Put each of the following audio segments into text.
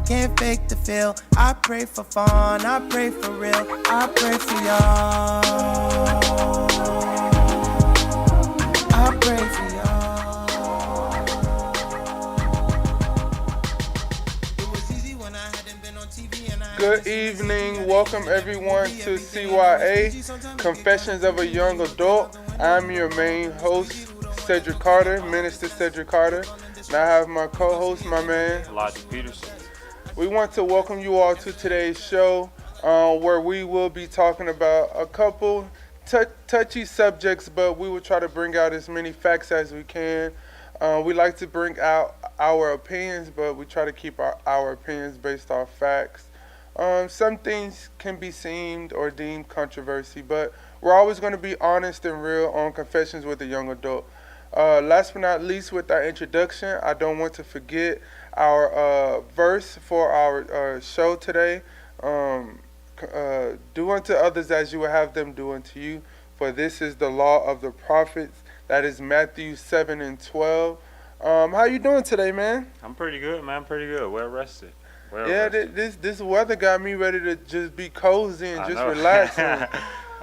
can't fake the feel. I pray for fun, I pray for real, I pray for y'all. I pray for y'all. It was easy when I hadn't been on TV and I Good evening. Welcome everyone to CYA, Confessions of a Young Adult. I'm your main host, Cedric Carter, Minister Cedric Carter. And I have my co-host, my man, Elijah Peterson. We want to welcome you all to today's show, where we will be talking about a couple touchy subjects, but we will try to bring out as many facts as we can. We like to bring out our opinions, but we try to keep our opinions based off facts. Some things can be seen or deemed controversy, but we're always going to be honest and real on Confessions with a Young Adult. Last but not least, with our introduction, I don't want to forget our verse for our show today. Do unto others as you would have them do unto you, for this is the law of the prophets. That is Matthew 7:12. How you doing today, man? I'm pretty good, man. Pretty good. Well rested. This weather got me ready to just be cozy and just know. relaxing.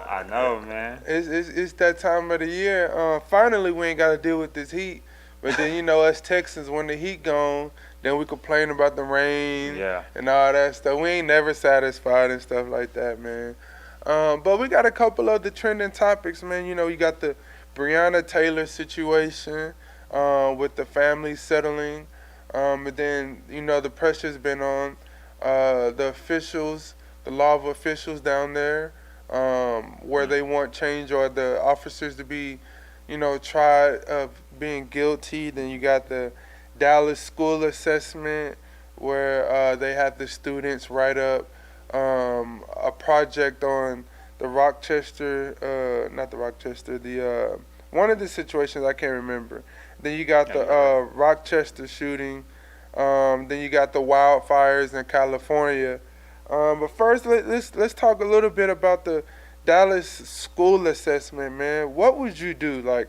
I know, man. It's that time of the year. Finally, we ain't got to deal with this heat. But then, us Texans, when the heat gone, then we complain about the rain and all that stuff. We ain't never satisfied and stuff like that, man. But we got a couple of the trending topics, man. You got the Breonna Taylor situation with the family settling. And then, the pressure's been on the officials, the law of officials down there, where they want change or the officers to be, tried of being guilty. Then you got the Dallas school assessment where they had the students write up a project on the one of the situations I can't remember. Then you got the Rochester shooting. Then you got the wildfires in California. But first, let's talk a little bit about the Dallas school assessment, man. What would you do? What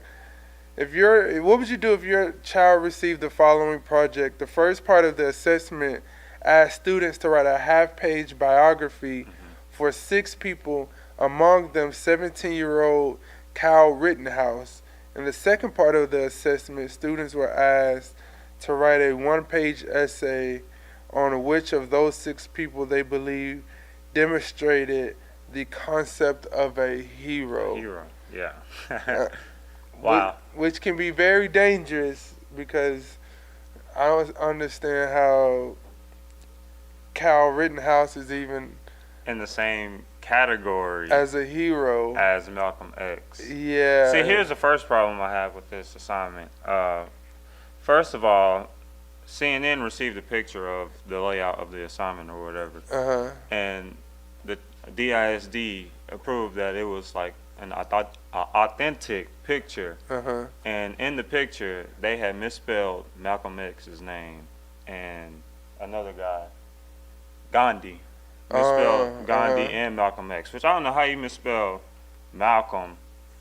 would you do if your child received the following project? The first part of the assessment asked students to write a half-page biography for 6 people, among them 17-year-old Kyle Rittenhouse. In the second part of the assessment, students were asked to write a 1-page essay on which of those 6 people they believe demonstrated the concept of a hero. Yeah. Wow. Which can be very dangerous because I don't understand how Kyle Rittenhouse is even in the same category as a hero as Malcolm X. Yeah. See, here's the first problem I have with this assignment. First of all, CNN received a picture of the layout of the assignment or whatever, and the DISD approved that it was like an authentic picture. And in the picture, they had misspelled Malcolm X's name and another guy, Gandhi. Misspelled Gandhi and Malcolm X, which I don't know how you misspell Malcolm.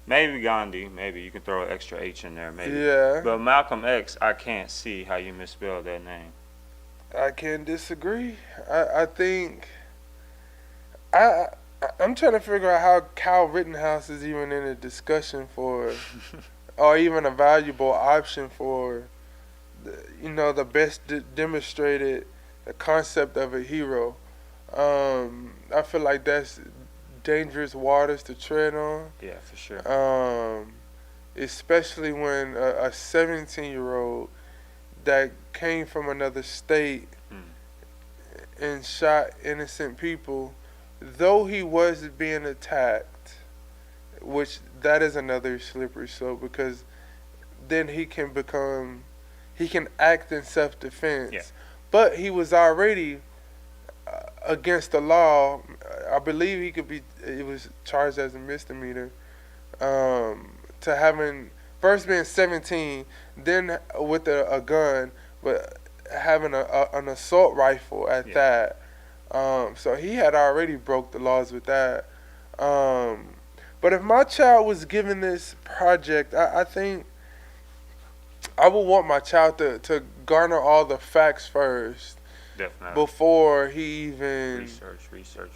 Maybe Gandhi, maybe you can throw an extra H in there, maybe. Yeah. But Malcolm X, I can't see how you misspelled that name. I can't disagree. I think I'm trying to figure out how Kyle Rittenhouse is even in a discussion for, or even a valuable option for, the best demonstrated the concept of a hero. I feel like that's dangerous waters to tread on. Yeah, for sure. Especially when a 17-year-old that came from another state and shot innocent people, though he was being attacked, which that is another slippery slope because then he can act in self-defense. Yeah. But he was already against the law. I believe it was charged as a misdemeanor to having first being 17, then with a gun, but having an assault rifle at that. So he had already broke the laws with that. But if my child was given this project, I think I would want my child to garner all the facts first. Definitely. before he even Research.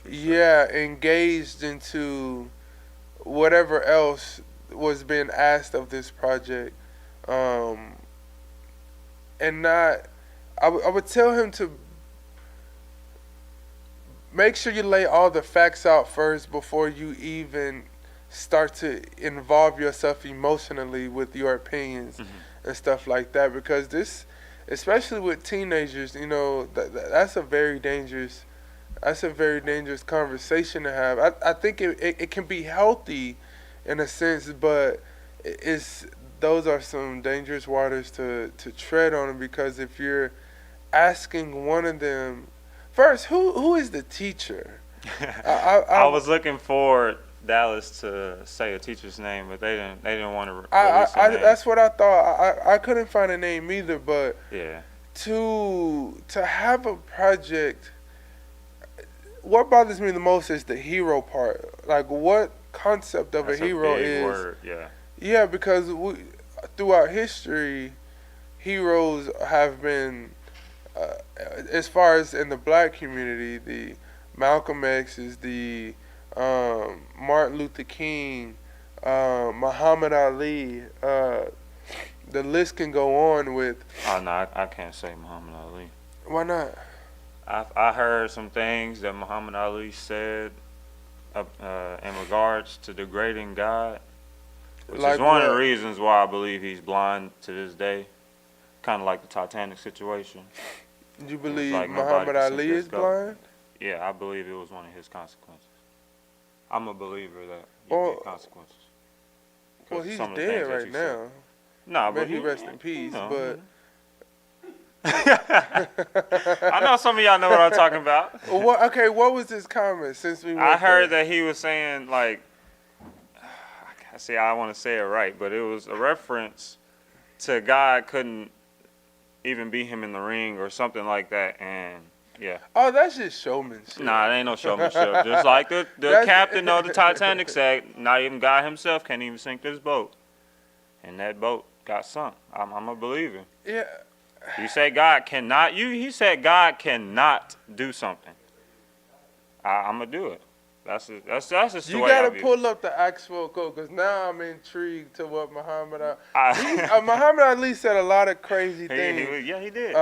engaged into whatever else was being asked of this project, um, and not. I would tell him to make sure you lay all the facts out first before you even start to involve yourself emotionally with your opinions and stuff like that, because this, especially with teenagers, you know, that's a very dangerous conversation to have. I think it can be healthy in a sense, but it's those are some dangerous waters to tread on, because if you're asking one of them first, who is the teacher? I was looking for Dallas to say a teacher's name, but they didn't want to release a name. That's what I thought. I couldn't find a name either, but yeah, to have a project, what bothers me the most is the hero part. Like, what concept of that's a hero big is. word, Yeah, because throughout history, heroes have been, as far as in the black community, the Malcolm X's, the Martin Luther King, Muhammad Ali. The list can go on with. Oh no, I can't say Muhammad Ali. Why not? I heard some things that Muhammad Ali said in regards to degrading God, which Like is one of what? the reasons why I believe he's blind to this day. Kind of like the Titanic situation. You believe like nobody Muhammad can sink Ali this is boat. blind? Yeah, I believe it was one of his consequences. I'm a believer that you Well- get consequences. 'Cause Well, he's some of the dead things that right you said. now. Nah, May but he rest in peace. But I know some of y'all know what I'm talking about. what? Okay, what was his comment? Since we I went heard there? that he was saying, like, see, I want to say it right, but it was a reference to God couldn't even beat him in the ring or something like that, and yeah. Oh, that's just showmanship. Nah, it ain't no showmanship. Just like the That's- captain of the Titanic said, not even God himself can't even sink this boat. And that boat got sunk. I'm a believer. Yeah. You say God cannot, he said God cannot do something. I'm going to do it. That's just the You way I gotta view it. pull up the actual quote, because now I'm intrigued to what Muhammad Ali. Muhammad Ali said a lot of crazy things. He did.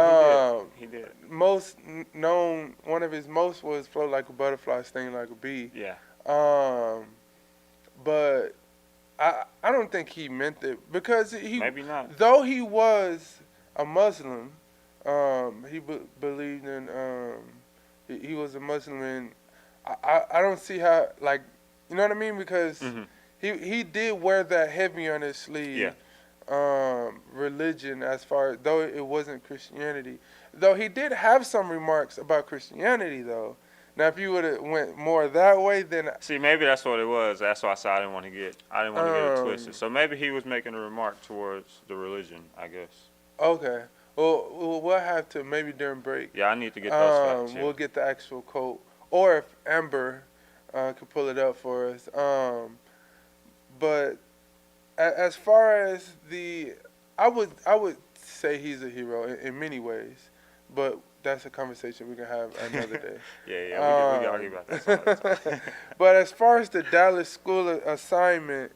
He did. Most known, one of his most was float like a butterfly, sting like a bee. Yeah. But I don't think he meant it, because Maybe not. though he was a Muslim, he believed in he was a Muslim, and I don't see how, like, you know what I mean, because he did wear that heavy on his sleeve. Yeah. Religion, as far though it wasn't Christianity, though he did have some remarks about Christianity though. Now, if you would have went more that way, then See, maybe that's what it was. That's why I said I didn't want to get it twisted. So maybe he was making a remark towards the religion, I guess. okay. Well, we'll have to maybe during break. Yeah, I need to get those facts. Yeah. We'll get the actual quote, or if Amber could pull it up for us. But as far as I would say he's a hero in many ways, but that's a conversation we can have another day. We can argue about that some other time. But as far as the Dallas school assignment,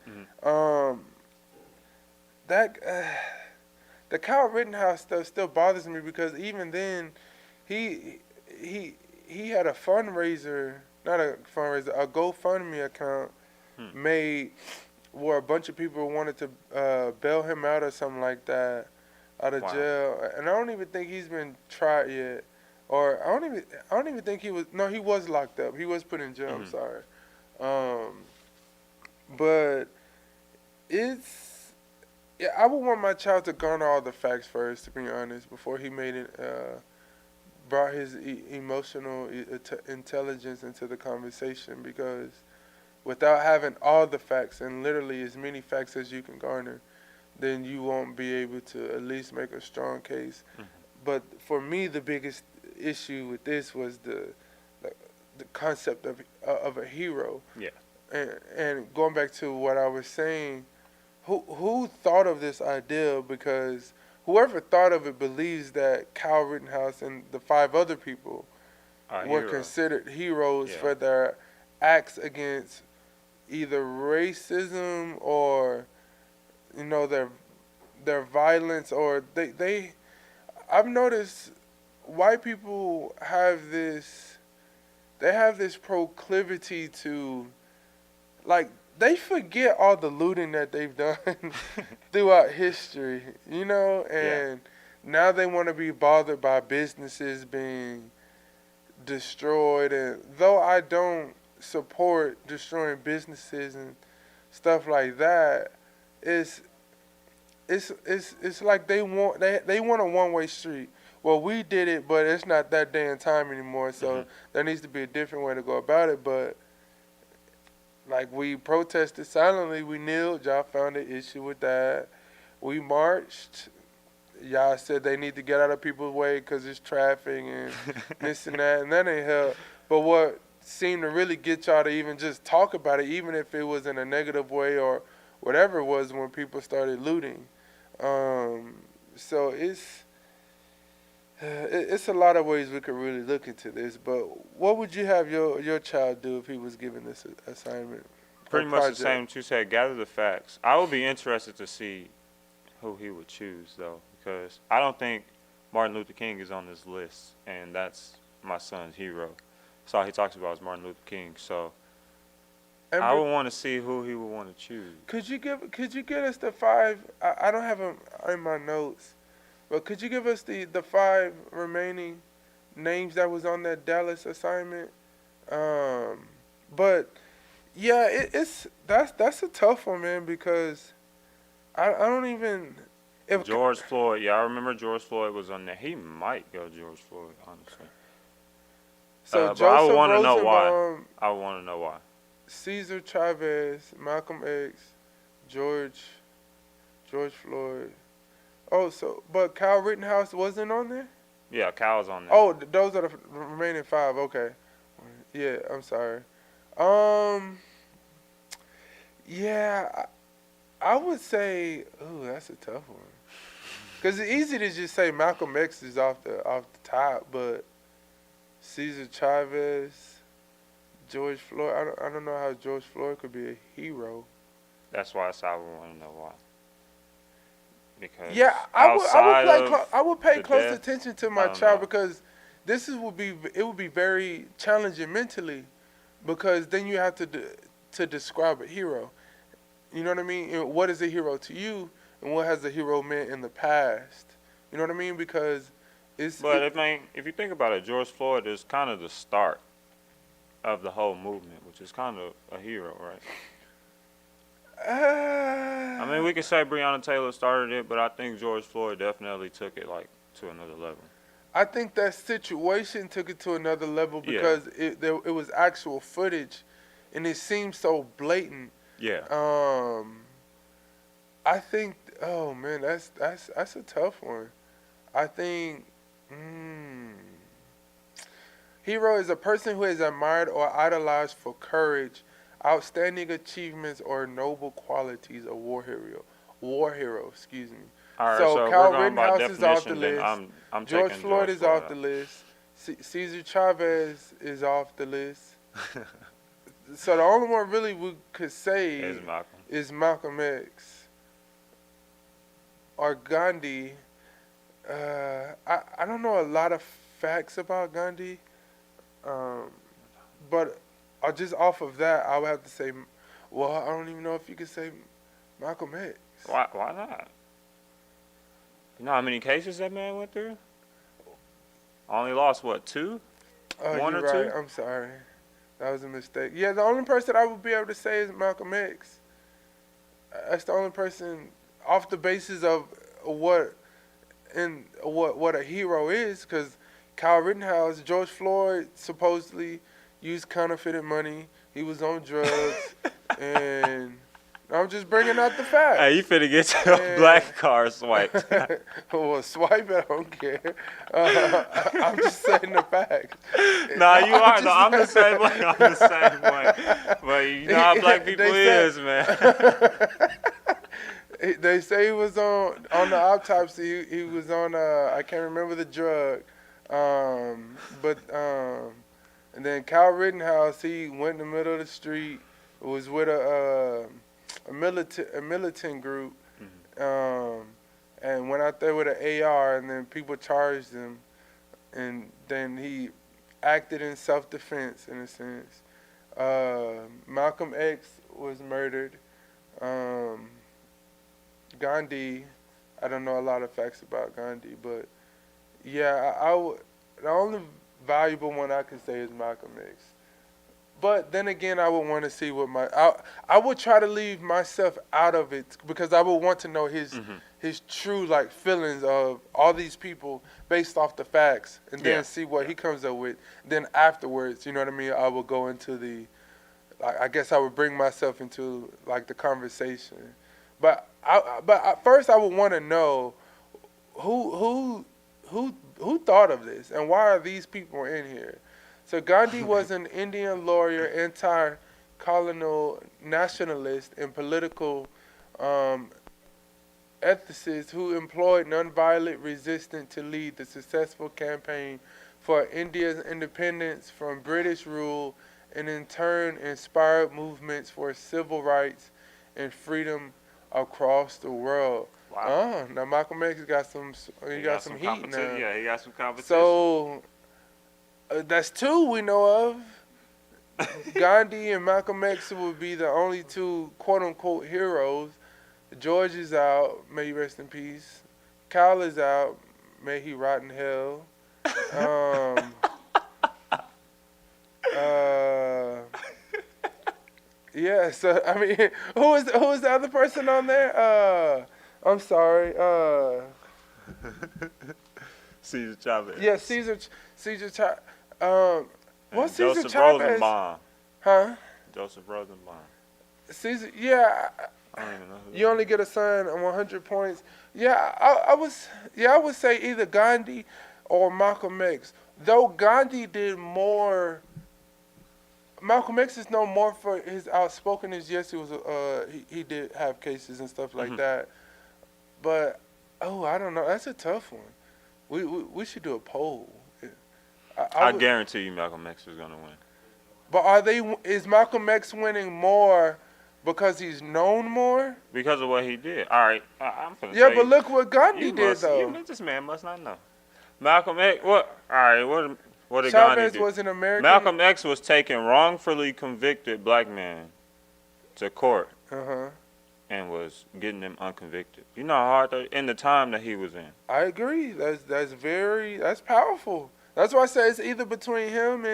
that the Kyle Rittenhouse stuff still bothers me, because even then, he had a fundraiser, not a fundraiser, a GoFundMe account made where a bunch of people wanted to bail him out or something like that, out of jail, and I don't even think he's been tried yet, or I don't even think he was. No, he was locked up. He was put in jail. I'm sorry, but it's I would want my child to garner all the facts first, to be honest, before he made it. Brought his emotional intelligence into the conversation, because without having all the facts, and literally as many facts as you can garner, then you won't be able to at least make a strong case. But for me, the biggest issue with this was the concept of a hero. Yeah. And going back to what I was saying, who thought of this idea? Because whoever thought of it believes that Kyle Rittenhouse and the 5 other people were considered heroes for their acts against either racism or, you know, their violence, or they I've noticed white people have this proclivity to, like, they forget all the looting that they've done throughout history, you know, and now they want to be bothered by businesses being destroyed. And though I don't support destroying businesses and stuff like that, it's like they want a one-way street. Well, we did it, but it's not that day and time anymore, so there needs to be a different way to go about it. But like, we protested silently, we kneeled, y'all found an issue with that. We marched, y'all said they need to get out of people's way because it's traffic and this and that ain't help. But what seemed to really get y'all to even just talk about it, even if it was in a negative way or whatever it was, when people started looting. So it's a lot of ways we could really look into this. But what would you have your child do if he was given this assignment? Pretty much the same what you said, gather the facts. I would be interested to see who he would choose, though, because I don't think Martin Luther King is on this list, and that's my son's hero. That's all he talks about is Martin Luther King. So I would want to see who he would want to choose. Could you get us the 5? I don't have them in my notes, but could you give us the 5 remaining names that was on that Dallas assignment? But yeah, that's a tough one, man, because I don't even. If George Floyd, I remember George Floyd was on there. He might go George Floyd, honestly. So but I would want to know why. I would want to know why. Cesar Chavez, Malcolm X, George Floyd. Oh, but Kyle Rittenhouse wasn't on there? Yeah, Kyle's on there. Oh, those are the remaining 5. Okay. Yeah, I'm sorry. Yeah, I would say, ooh, that's a tough one. Because it's easy to just say Malcolm X is off the top, but Cesar Chavez, George Floyd, I don't know how George Floyd could be a hero. That's why I would want to know why. Because I would pay close attention to my child, because it would be very challenging mentally, because then you have to describe a hero. You know what I mean? And what is a hero to you, and what has a hero meant in the past? You know what I mean? Because if you think about it, George Floyd is kind of the start of the whole movement, which is kind of a hero, right? I mean, we could say Breonna Taylor started it, but I think George Floyd definitely took it to another level. I think that situation took it to another level because it was actual footage, and it seemed so blatant. Yeah. I think. Oh man, that's a tough one. I think. Hero is a person who is admired or idolized for courage, outstanding achievements, or noble qualities. A war hero. Excuse me. All right, so Kyle Rittenhouse is off the list. I'm George Floyd is off the list. Cesar Chavez is off the list. So the only one really we could say is Malcolm X or Gandhi. I don't know a lot of facts about Gandhi, but just off of that, I would have to say, well, I don't even know if you could say Malcolm X. Why not? You know how many cases that man went through? Only lost, what, 2? One or right. 2? I'm sorry. That was a mistake. Yeah, the only person I would be able to say is Malcolm X. That's the only person off the basis of what a hero is, because Kyle Rittenhouse, George Floyd supposedly used counterfeited money. He was on drugs, and I'm just bringing out the facts. Hey, you finna get your black card swiped. Well, swipe it, I don't care. I'm just saying the facts. Nah, you are. No, I'm the same way. I'm the same way. But you know how black people is, man. They say he was on the autopsy. He was on I can't remember the drug, but and then Kyle Rittenhouse, he went in the middle of the street, was with a militant group, and went out there with an AR, and then people charged him, and then he acted in self-defense in a sense. Malcolm X was murdered. Gandhi, I don't know a lot of facts about Gandhi, but yeah, the only valuable one I can say is Malcolm X. But then again, I would want to see what I would try to leave myself out of it because I would want to know his true like feelings of all these people based off the facts, and then see what he comes up with. Then afterwards, you know what I mean? I would go into I guess I would bring myself into like the conversation. But first I would want to know who thought of this and why are these people in here? So Gandhi was an Indian lawyer, anti-colonial nationalist, and political ethicist who employed nonviolent resistance to lead the successful campaign for India's independence from British rule, and in turn inspired movements for civil rights and freedom across the world. Wow. Now Malcolm X got some heat now. Yeah, he got some competition. So that's two we know of. Gandhi and Malcolm X would be the only two quote-unquote heroes. George is out, may he rest in peace. Kyle is out, may he rot in hell. Yeah, so I mean, who was the other person on there? I'm sorry. Cesar Chavez. Yeah, Cesar Chavez. What's Cesar Joseph Chavez? Rosenbaum. Huh? Joseph Rosenbaum. Caesar. Yeah. I don't even know who You only get assigned 100 points. Yeah, I would say either Gandhi or Malcolm X. Though Gandhi did more. Malcolm X is known more for his outspokenness. Yes, he was. He did have cases and stuff like that. But I don't know. That's a tough one. We should do a poll. I guarantee you Malcolm X is gonna win. But is Malcolm X winning more because he's known more? Because of what he did. All right, I'm finna Yeah, tell but you, look what Gandhi did though. This man must not know. Malcolm X. What? All right. What did Gandhi Chavez do? was an American. Malcolm X was taking wrongfully convicted black men to court and was getting them unconvicted. You know how hard that, in the time that he was in. I agree. That's powerful. That's why I say it's either between him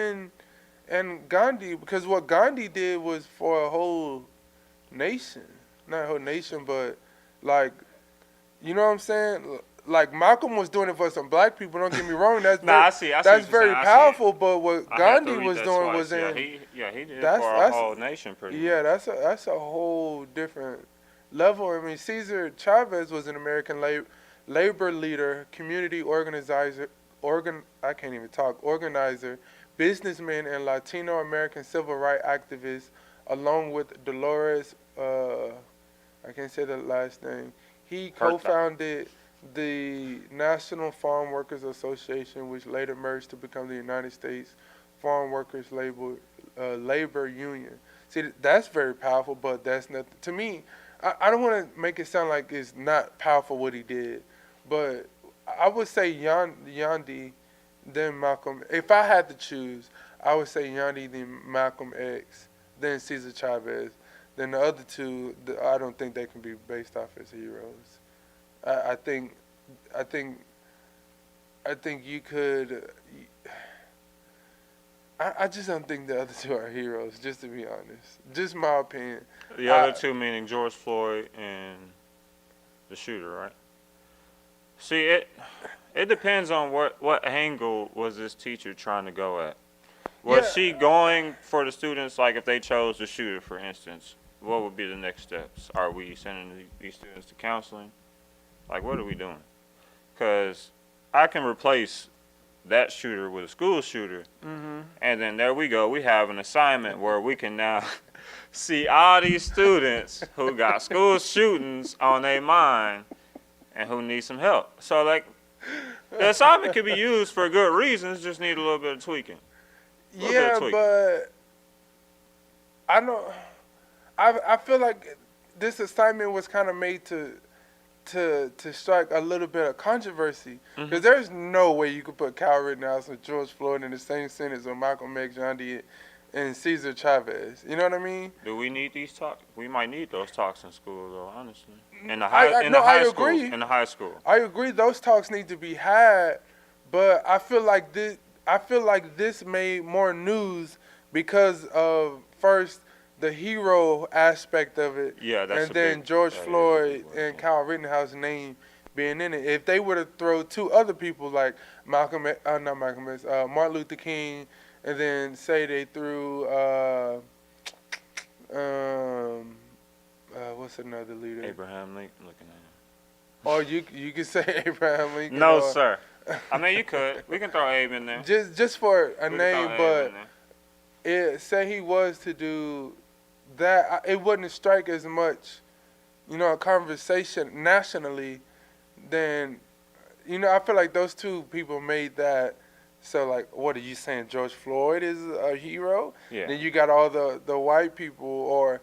and Gandhi, because what Gandhi did was for a whole nation. Not a whole nation, but like, you know what I'm saying? Like Malcolm was doing it for some black people. Don't get me wrong. That's that's very powerful. But what Gandhi was doing was he did it for a whole nation pretty much. Yeah, that's a whole different level. I mean, Cesar Chavez was an American labor leader, community organizer, businessman, and Latino American civil rights activist, along with Dolores. I can't say the last name. He co-founded the National Farm Workers Association, which later merged to become the United States Farm Workers Labor Union. See, that's very powerful, but that's nothing. To me, I don't want to make it sound like it's not powerful what he did, but I would say Gandhi, then Malcolm. If I had to choose, I would say Gandhi, then Malcolm X, then Cesar Chavez. Then the other two, I don't think they can be based off as heroes. I think you could. I just don't think the other two are heroes. Just to be honest, just my opinion. The other two meaning George Floyd and the shooter, right? See, it depends on what angle was this teacher trying to go at. Was she going for the students, like if they chose the shooter, for instance? What would be the next steps? Are we sending these students to counseling? Like, what are we doing? Because I can replace that shooter with a school shooter. Mm-hmm. And then there we go. We have an assignment where we can now see all these students who got school shootings on their mind and who need some help. So, like, the assignment could be used for good reasons, just need a little bit of tweaking. Yeah, but I know. I feel like this assignment was kind of made to strike a little bit of controversy, because there's no way you could put Kyle Rittenhouse and George Floyd in the same sentence with Malcolm X, John D, and Cesar Chavez. You know what I mean? Do we need these talks? We might need those talks in school, though. Honestly, in the I agree. In the high school, I agree. Those talks need to be had, but I feel like this made more news because of, first, the hero aspect of it, yeah, that's and then George Floyd and Kyle Rittenhouse's name being in it. If they would have thrown two other people like Martin Luther King, and then say they threw what's another leader? Abraham Lincoln. Looking at him. Or you could say Abraham Lincoln. No, or, sir. I mean, you could. We can throw Abe in there. Just for a name, but say he was to do that, it wouldn't strike as much, a conversation nationally. Then, I feel like those two people made that. So, like, what are you saying? George Floyd is a hero? Yeah. Then you got all the white people, or,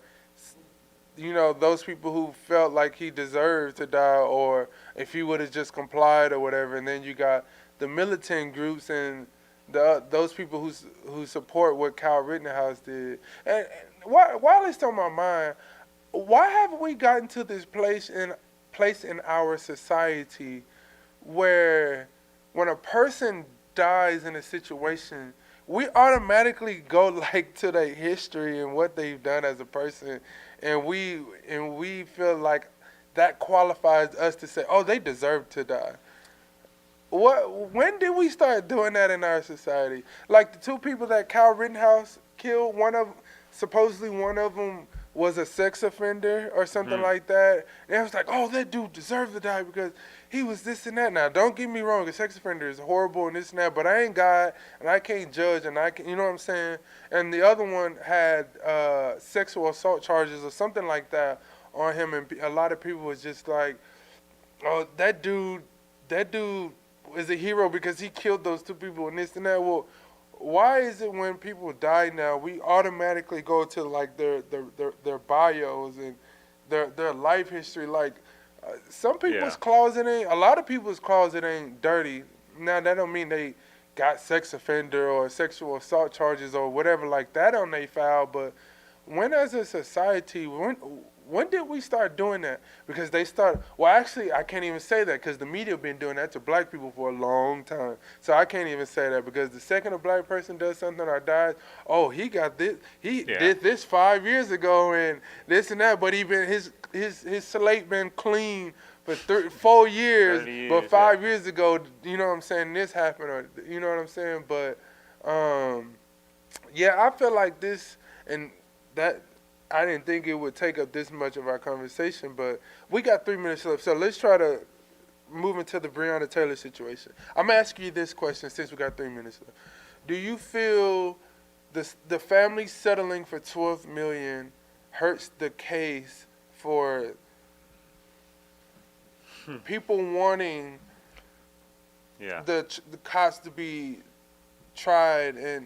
those people who felt like he deserved to die, or if he would have just complied or whatever. And then you got the militant groups and those people who support what Kyle Rittenhouse did. And while it's on my mind, why haven't we gotten to this place in our society where when a person dies in a situation, we automatically go like to their history and what they've done as a person, and we feel like that qualifies us to say, oh, they deserve to die. When did we start doing that in our society? Like the two people that Kyle Rittenhouse killed, supposedly one of them was a sex offender or something like that. And it was like, oh, that dude deserved to die because he was this and that. Now, don't get me wrong, a sex offender is horrible and this and that, but I ain't God and I can't judge, and you know what I'm saying? And the other one had sexual assault charges or something like that on him, and a lot of people was just like, oh, that dude is a hero because he killed those two people and this and that. Well, why is it when people die now, we automatically go to like their bios and their life history? Like some people's closet ain't, a lot of people's closet ain't dirty. Now that don't mean they got sex offender or sexual assault charges or whatever like that on their file. But when as a society, when did we start doing that? Because actually, I can't even say that because the media been doing that to black people for a long time. So I can't even say that because the second a black person does something or dies, oh, he got this, did this 5 years ago and this and that, but his slate been clean for 4 years, but 5 years ago, you know what I'm saying, this happened, or you know what I'm saying? But, yeah, I feel like this and that, I didn't think it would take up this much of our conversation, but we got 3 minutes left, so let's try to move into the Breonna Taylor situation. I'm going to ask you this question since we got 3 minutes left. Do you feel the family settling for $12 million hurts the case for people wanting the cops to be tried and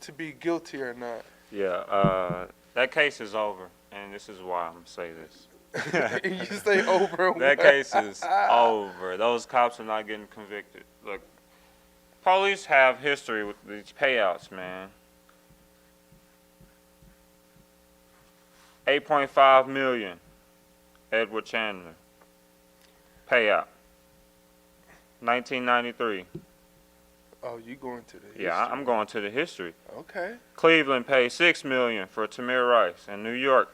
to be guilty or not? Yeah, that case is over, and this is why I'm going to say this. You say over? That case is over. Those cops are not getting convicted. Look, police have history with these payouts, man. $8.5 million, Edward Chandler. Payout. 1993. Oh, you going to the history? Yeah, I'm going to the history. Okay. Cleveland paid $6 million for Tamir Rice, and New York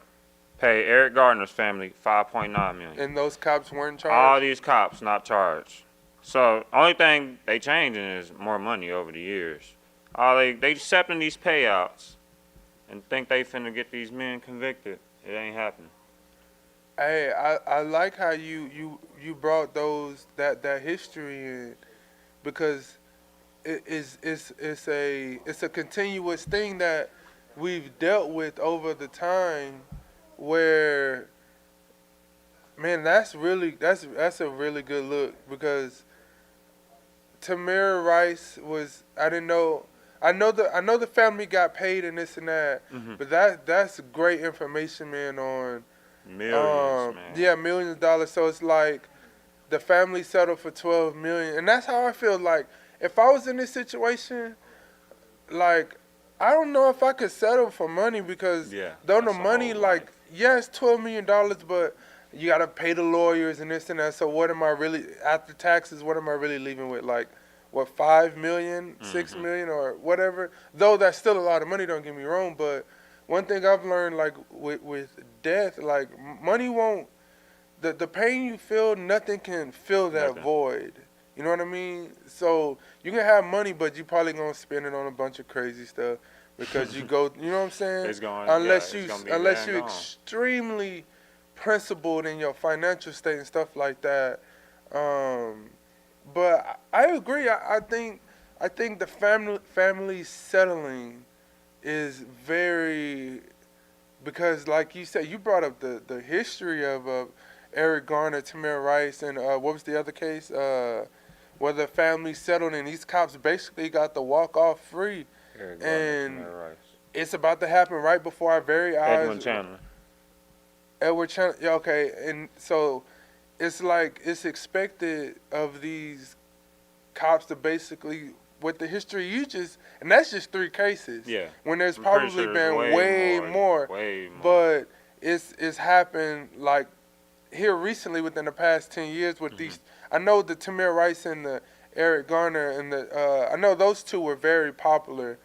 paid Eric Gardner's family $5.9 million. And those cops weren't charged? All these cops not charged. So only thing they changing is more money over the years. They accepting these payouts and think they finna get these men convicted. It ain't happening. Hey, I like how you brought that history in, because it's a continuous thing that we've dealt with over the time where, man, that's a really good look because Tamir Rice was, I didn't know. I know the family got paid and this and that, but that's great information, man. On millions, man. yeah, millions of dollars. So it's like the family settled for $12 million, and that's how I feel. Like if I was in this situation, like I don't know if I could settle for money because though the money, like yes, $12 million, but you gotta pay the lawyers and this and that. So what am I really after taxes? What am I really leaving with? Like what, 5 million, 6 million, or whatever? Though that's still a lot of money. Don't get me wrong, but one thing I've learned, like with death, like money won't. The pain you feel, nothing can fill that void. You know what I mean? So you can have money, but you probably gonna spend it on a bunch of crazy stuff because you go. You know what I'm saying? It's going, unless it's you're extremely principled in your financial state and stuff like that. But I agree. I think the family settling is very, because like you said, you brought up the history of Eric Garner, Tamir Rice, and what was the other case? Where the family settled and these cops basically got to walk off free. Eric Garner, and Tamir Rice. It's about to happen right before our very eyes. Edward Chandler. Yeah, okay, and so it's like it's expected of these cops to basically, with the history you just, and that's just 3 cases. Yeah. When there's probably been way more. But it's happened like here recently within the past 10 years with these. I know the Tamir Rice and the Eric Garner and I know those 2 were very popular.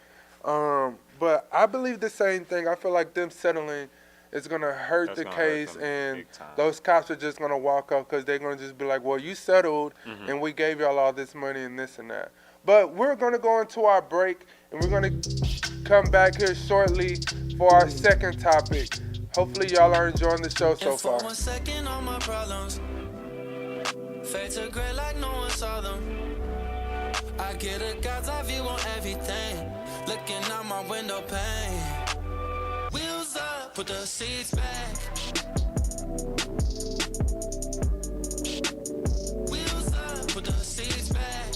But I believe the same thing. I feel like them settling is going to hurt the case, and those cops are just going to walk up because they're going to just be like, well, you settled, and we gave y'all all this money and this and that. But we're going to go into our break, and we're going to come back here shortly for our second topic. Hopefully y'all are enjoying the show so far. For 1 second, all my problems fade to gray like no one saw them. I get a God's eye view on everything, looking out my window pane. Wheels up, put the seats back. Wheels up, put the seats back.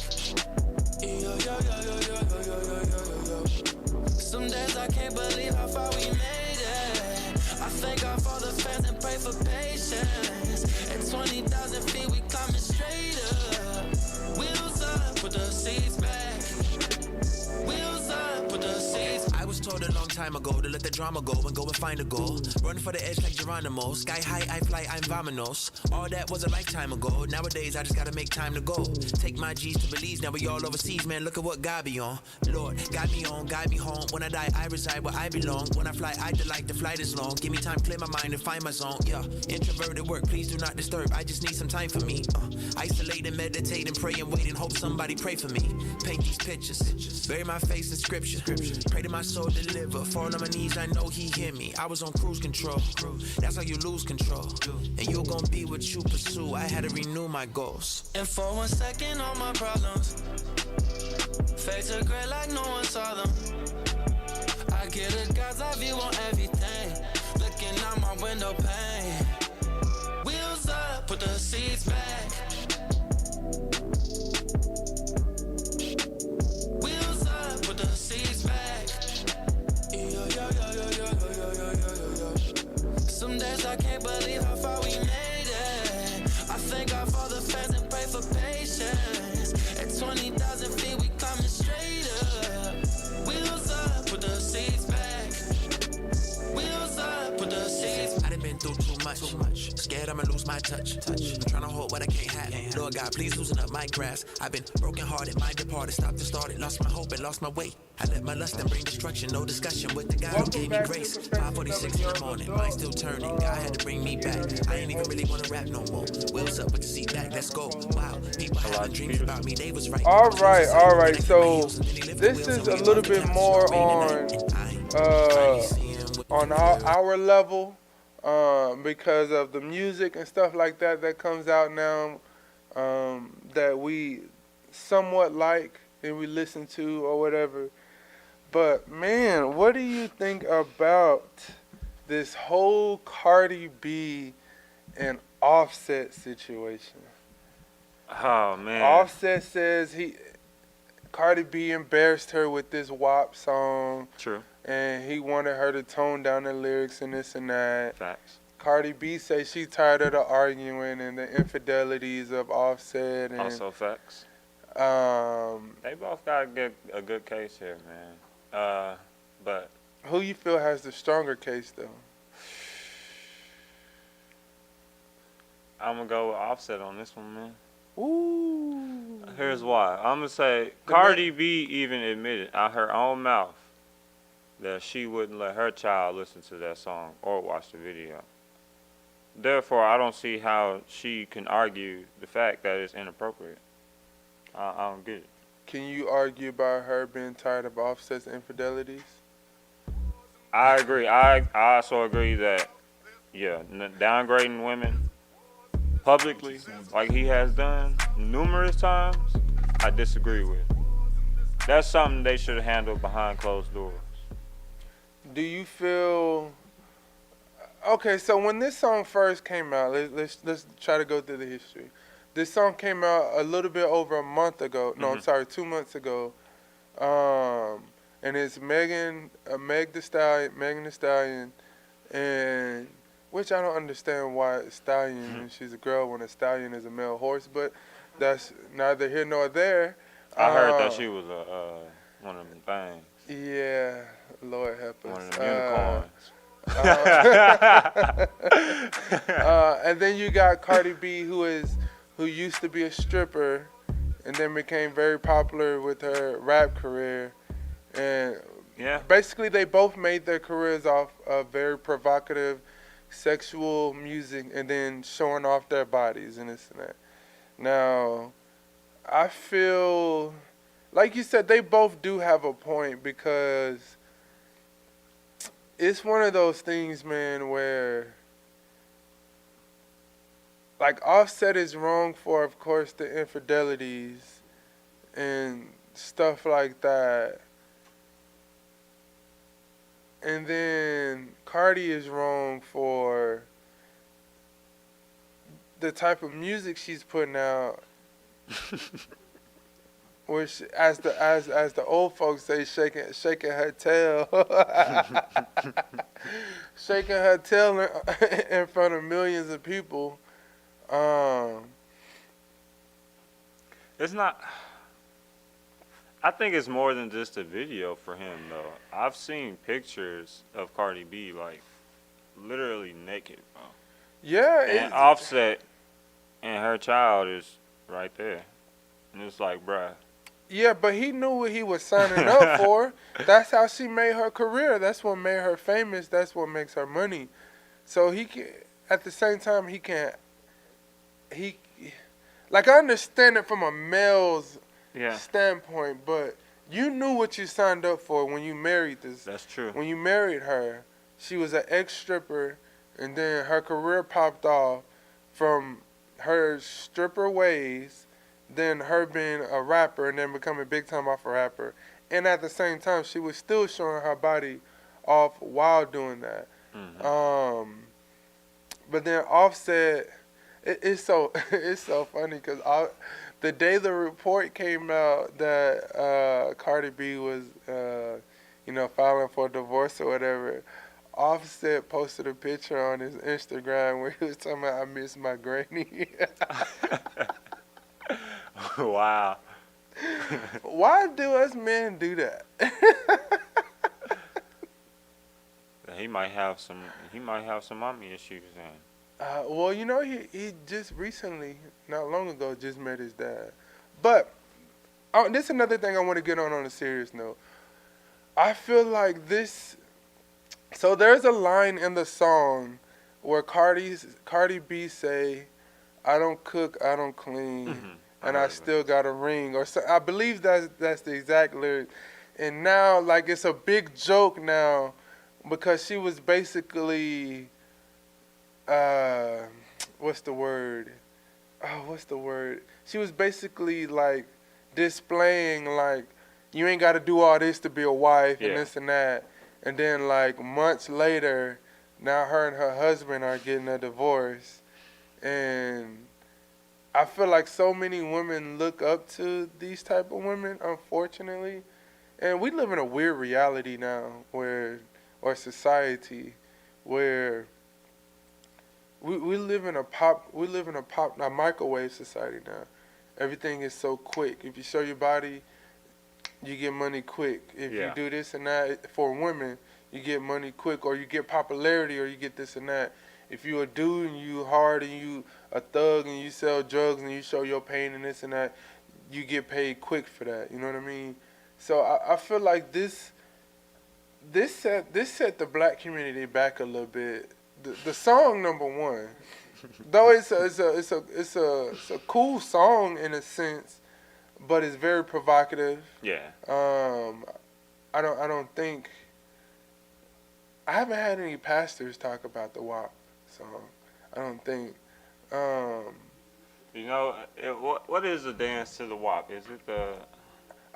Yo, yo, yo, yo, yo, yo, yo, yo, yo, yo. Some days I can't believe how far we made it. I thank God for the fans and pray for patience. At 20,000 feet, we climbing straight up. Wheels up, put the seats back. Wheels up, put the seats back. I was told a long time ago to let the drama go and find a goal. Run for the edge like Geronimo. Sky high, I fly, I'm Vamanos. All that was a lifetime ago. Nowadays, I just gotta make time to go. Take my G's to Belize, now we all overseas, man. Look at what God be on. Lord, guide me on, guide me home. When I die, I reside where I belong. When I fly, I delight, the flight is long. Give me time, clear my mind and find my zone. Yeah, introverted work, please do not disturb. I just need some time for me. Isolate and meditate and pray and wait and hope somebody pray for me. Paint these pictures, bury my face in scripture. Pray to my soul deliver. Fall on my knees, I know he hear me. I was on cruise control. That's how you lose control. And you're gonna be what you pursue. I had to renew my goals. And for 1 second, all my problems fade to gray like no one saw them. I get a God's eye view on everything, looking out my window pane. Wheels up, put the seats back. Wheels up, put the seats back. Yo, yo, yo, yo, yo, yo, yo, yo, yo, yo. Some days I can't believe how far we made it. I thank God for the fans and pray for patience. At 20,000 feet, we climbing straight up. Wheels up, put the seats back. Wheels up, put the seats back. I done been through too much. Scared I'ma lose my touch. I'm trying to hold what I can't have. Lord God, please loosen up my grasp. I've been broken hearted, mind departed, stopped and started, lost my hope and lost my way. I let my lust and bring destruction, no discussion with the God who gave me grace. 5:46 in the morning, mind still turning. God had to bring me back. I ain't even really wanna rap no more. Wheels up with the seat back, let's go. Wow, people having dreams about me, they was right. All right. So this is a little bit more on our level, because of the music and stuff like that comes out now, that we somewhat like. and we listen to or whatever. But man, what do you think about this whole Cardi B and Offset situation? Oh man. Offset says Cardi B embarrassed her with this WAP song. True. And he wanted her to tone down the lyrics and this and that. Facts. Cardi B says she's tired of the arguing and the infidelities of Offset. And, Also facts. They both got a good case here, man. But who you feel has the stronger case, though? I'm gonna go with Offset on this one, man. Ooh. Here's why. I'm gonna say Cardi B even admitted out her own mouth that she wouldn't let her child listen to that song or watch the video. Therefore, I don't see how she can argue the fact that it's inappropriate. I don't get it. Can you argue about her being tired of Offset's infidelities? I agree. I also agree that, yeah, downgrading women publicly, like he has done numerous times, I disagree with. That's something they should have handled behind closed doors. Do you feel... Okay, so when this song first came out, let's try to go through the history. This song came out a little bit over a month ago. No, I'm sorry, 2 months ago. And it's Megan Thee Stallion, and which I don't understand why it's Stallion and she's a girl when a stallion is a male horse, but that's neither here nor there. I heard that she was one of them things. Yeah, Lord help us. One of them unicorns. And then you got Cardi B, who used to be a stripper, and then became very popular with her rap career. And yeah, basically they both made their careers off of very provocative, sexual music, and then showing off their bodies and this and that. Now, I feel like you said they both do have a point, because it's one of those things, man, where like Offset is wrong for, of course, the infidelities and stuff like that. And then Cardi is wrong for the type of music she's putting out, which, as the old folks say, shaking her tail, shaking her tail in front of millions of people. It's not. I think it's more than just a video for him, though. I've seen pictures of Cardi B, like, literally naked, bro. Yeah. And Offset and her child is right there. And it's like, bruh. Yeah, but he knew what he was signing up for. That's how she made her career. That's what made her famous. That's what makes her money. So he can, at the same time, like, I understand it from a male's standpoint, but you knew what you signed up for when you married this. That's true. When you married her, she was an ex-stripper, and then her career popped off from her stripper ways, then her being a rapper, and then becoming big time off a rapper. And at the same time, she was still showing her body off while doing that. Mm-hmm. But then Offset, it's so funny, because the day the report came out that Cardi B was, filing for divorce or whatever, Offset posted a picture on his Instagram where he was talking about, I miss my granny. Wow. Why do us men do that? He might have some mommy issues then. Well, he just recently, not long ago, just met his dad. But this is another thing I want to get on a serious note. I feel like this. So there's a line in the song where Cardi B say, "I don't cook, I don't clean, and I still got a ring," or so. I believe that's the exact lyric. And now, like, it's a big joke now, because she was basically. What's the word? She was basically like displaying like you ain't got to do all this to be a wife and Yeah. this and that, and then like months later, now her and her husband are getting a divorce, and I feel like so many women look up to these type of women, unfortunately, and we live in a weird reality now or society, where we live in a microwave society now. Everything is so quick. If you show your body, you get money quick. If you Yeah. do this and that for women, you get money quick, or you get popularity, or you get this and that. If you a dude and you hard and you a thug and you sell drugs and you show your pain and this and that, you get paid quick for that. You know what I mean? So I feel like this set the black community back a little bit. The song number one, though it's a cool song in a sense, but it's very provocative. Yeah. I don't think I haven't had any pastors talk about the WAP song. I don't think. You know, what is the dance to the WAP? Is it the?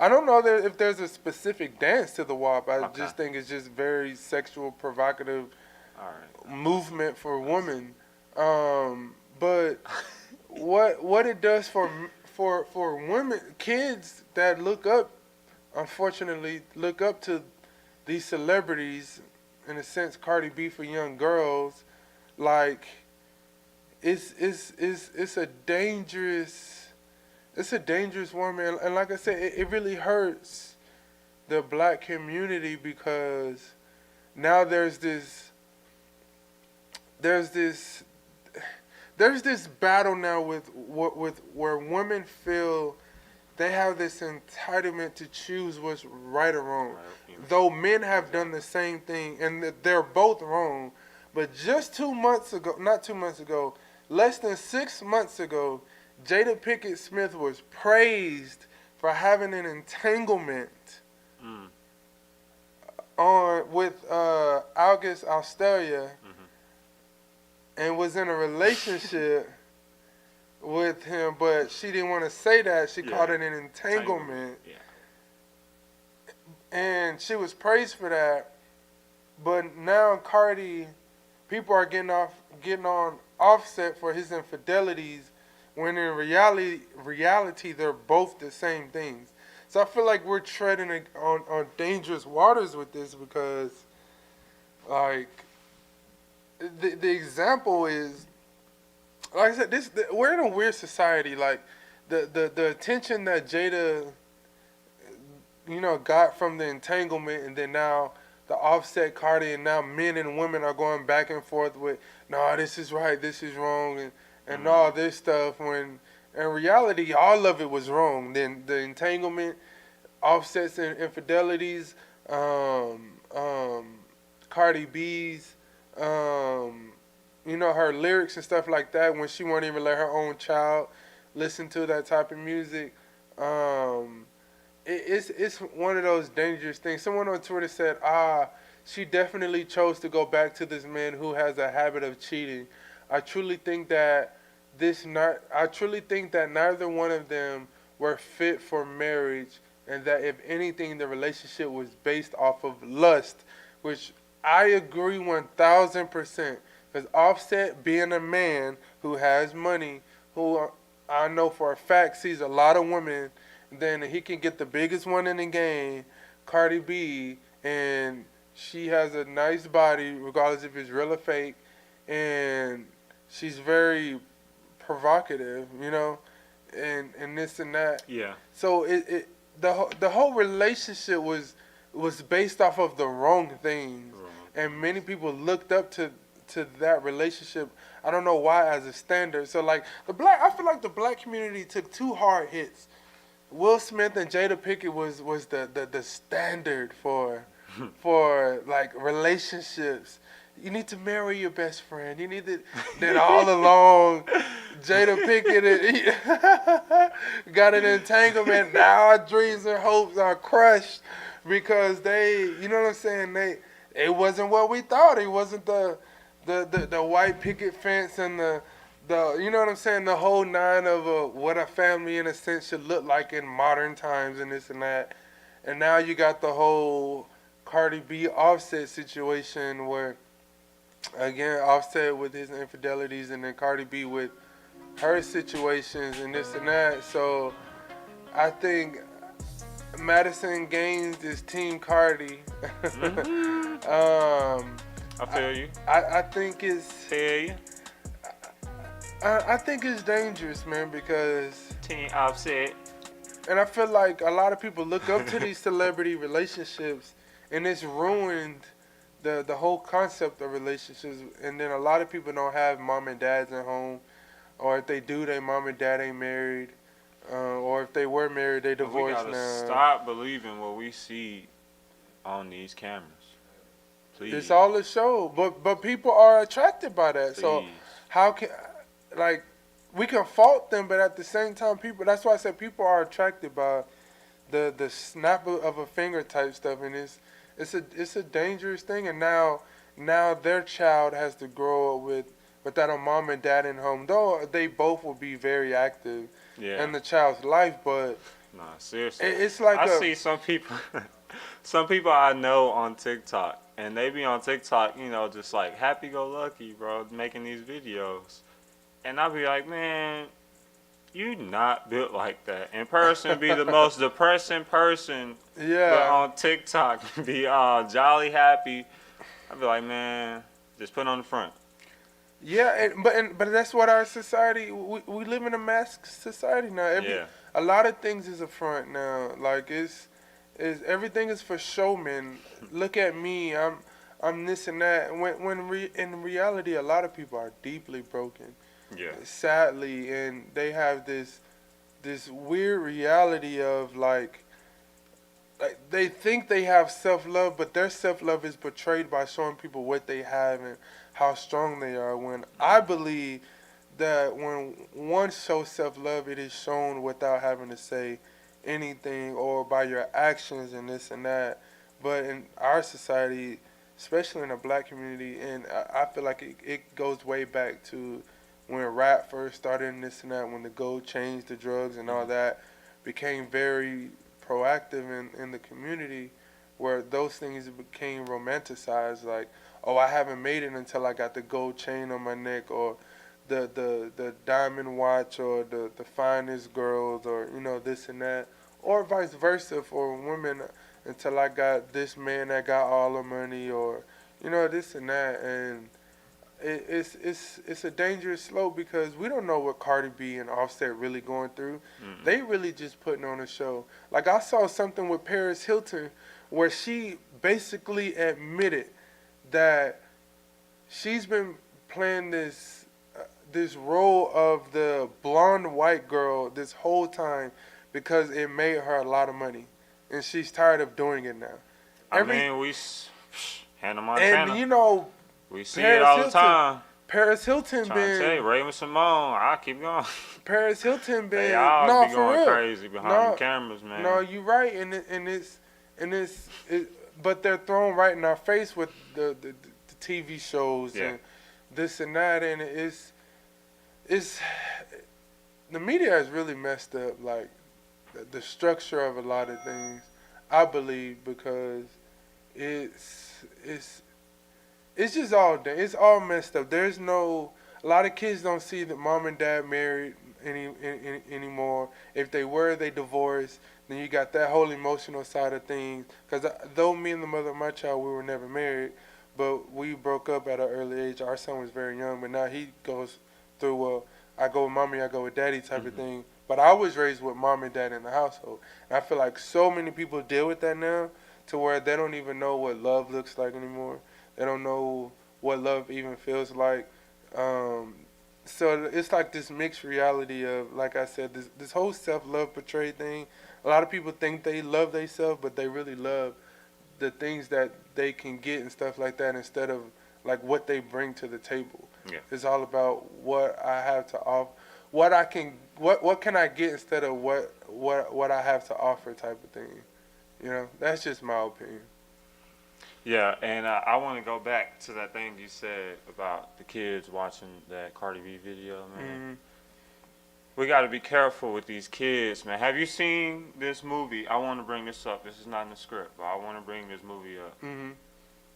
I don't know if there's a specific dance to the WAP. I Okay. just think it's just very sexual, provocative All right. movement for women. But what it does for women, kids that unfortunately look up to these celebrities, in a sense, Cardi B for young girls, like it's a dangerous woman, and like I said, it really hurts the black community, because now there's this battle now with where women feel they have this entitlement to choose what's right or wrong. Right. Though men have done the same thing, and they're both wrong. But just 2 months ago, not 2 months ago, less than 6 months ago, Jada Pinkett Smith was praised for having an entanglement with August Australia, and was in a relationship with him, but she didn't want to say that. She called it an entanglement. Yeah. And she was praised for that. But now Cardi, people are getting on Offset for his infidelities, when in reality they're both the same things. So I feel like we're treading on dangerous waters with this, because like the example is, like I said, we're in a weird society. Like the attention that Jada, got from the entanglement, and then now the Offset Cardi, and now men and women are going back and forth with, no, this is right, this is wrong, and all this stuff, when in reality all of it was wrong. Then the entanglement, Offset's and infidelities, Cardi B's, her lyrics and stuff like that, when she won't even let her own child listen to that type of music. It's one of those dangerous things. Someone on Twitter said, she definitely chose to go back to this man who has a habit of cheating. I truly think that neither one of them were fit for marriage, and that if anything, the relationship was based off of lust, which I agree 1,000%. Because Offset, being a man who has money, who I know for a fact sees a lot of women, then he can get the biggest one in the game, Cardi B, and she has a nice body, regardless if it's real or fake, and she's very provocative, and this and that. Yeah. So the whole relationship was based off of the wrong things, and many people looked up to that relationship. I don't know why, as a standard. So like I feel like the black community took two hard hits. Will Smith and Jada Pinkett was the standard for like relationships. You need to marry your best friend. You need to. Then all along, Jada Pinkett got an entanglement. Now our dreams and hopes are crushed because they, you know what I'm saying? It wasn't what we thought. It wasn't the white picket fence and the you know what I'm saying, the whole nine of what a family in a sense should look like in modern times and this and that. And now you got the whole Cardi B Offset situation where, again, Offset with his infidelities and then Cardi B with her situations and this and that. So I think Madison Gaines is Team Cardi. I feel you. I think it's Feel you. I think it's dangerous, man, because Team Offset. and I feel like a lot of people look up to these celebrity relationships, and it's ruined the whole concept of relationships. And then a lot of people don't have mom and dads at home, or if they do, their mom and dad ain't married, or if they were married, they divorced We now. gotta stop believing what we see on these cameras. Please. It's all a show, but people are attracted by that. Please. So how can, like, we can fault them, but at the same time, people. That's why I said people are attracted by the snap of a finger type stuff, and it's a dangerous thing. And now their child has to grow up without a mom and dad in home. Though they both will be very active in the child's life, but nah, seriously, it's like I see some people. Some people I know on TikTok, and they be on TikTok, you know, just like happy-go-lucky, bro, making these videos. And I be like, man, you not built like that. In person, be the most depressing person. Yeah. But on TikTok, be jolly happy. I be like, man, just put on the front. Yeah, but that's what our society. We live in a mask society now. A lot of things is a front now. Like is everything is for showmen. Look at me. I'm this and that. In reality, a lot of people are deeply broken. Yeah. Sadly, and they have this weird reality of like they think they have self-love, but their self-love is portrayed by showing people what they have and how strong they are. When I believe that when one shows self-love, it is shown without having to say anything or by your actions and this and that. But in our society, especially in the black community, and I feel like it goes way back to when rap first started and this and that, when the gold changed the drugs and all that, became very proactive in the community, where those things became romanticized, like, oh, I haven't made it until I got the gold chain on my neck, or the diamond watch, or the finest girls, or, you know, this and that, or vice versa for women, until I got this man that got all the money, or, you know, this and that. And it's a dangerous slope, because we don't know what Cardi B and Offset really going through. Mm-hmm. They really just putting on a show. Like, I saw something with Paris Hilton where she basically admitted that she's been playing this role of the blonde white girl this whole time because it made her a lot of money, and she's tired of doing it now. Hannah Montana. And you know, we see Paris it all Hilton, the time. Paris Hilton been. Tell you, Raven-Symoné, I keep going. Paris Hilton been. They all be going real. Crazy behind the cameras, man. No, you're right, but they're thrown right in our face with the TV shows and this and that, and it's the media has really messed up, like, the structure of a lot of things, I believe, because it's just it's all messed up. There's a lot of kids don't see that mom and dad married anymore. If they were, they divorced. Then you got that whole emotional side of things. Because though me and the mother of my child, we were never married, but we broke up at an early age. Our son was very young, but now he goes through I go with mommy, I go with daddy type of thing. But I was raised with mom and dad in the household. And I feel like so many people deal with that now, to where they don't even know what love looks like anymore. They don't know what love even feels like. So it's like this mixed reality of, like I said, this whole self-love portrayed thing. A lot of people think they love themselves, but they really love the things that they can get and stuff like that, instead of like what they bring to the table. Yeah. It's all about what I have to offer, what can I get instead of what I have to offer type of thing. You know, that's just my opinion. Yeah, and I want to go back to that thing you said about the kids watching that Cardi B video, man. Mm-hmm. We got to be careful with these kids, man. Have you seen this movie? I want to bring this up. This is not in the script, but I want to bring this movie up. Mm-hmm.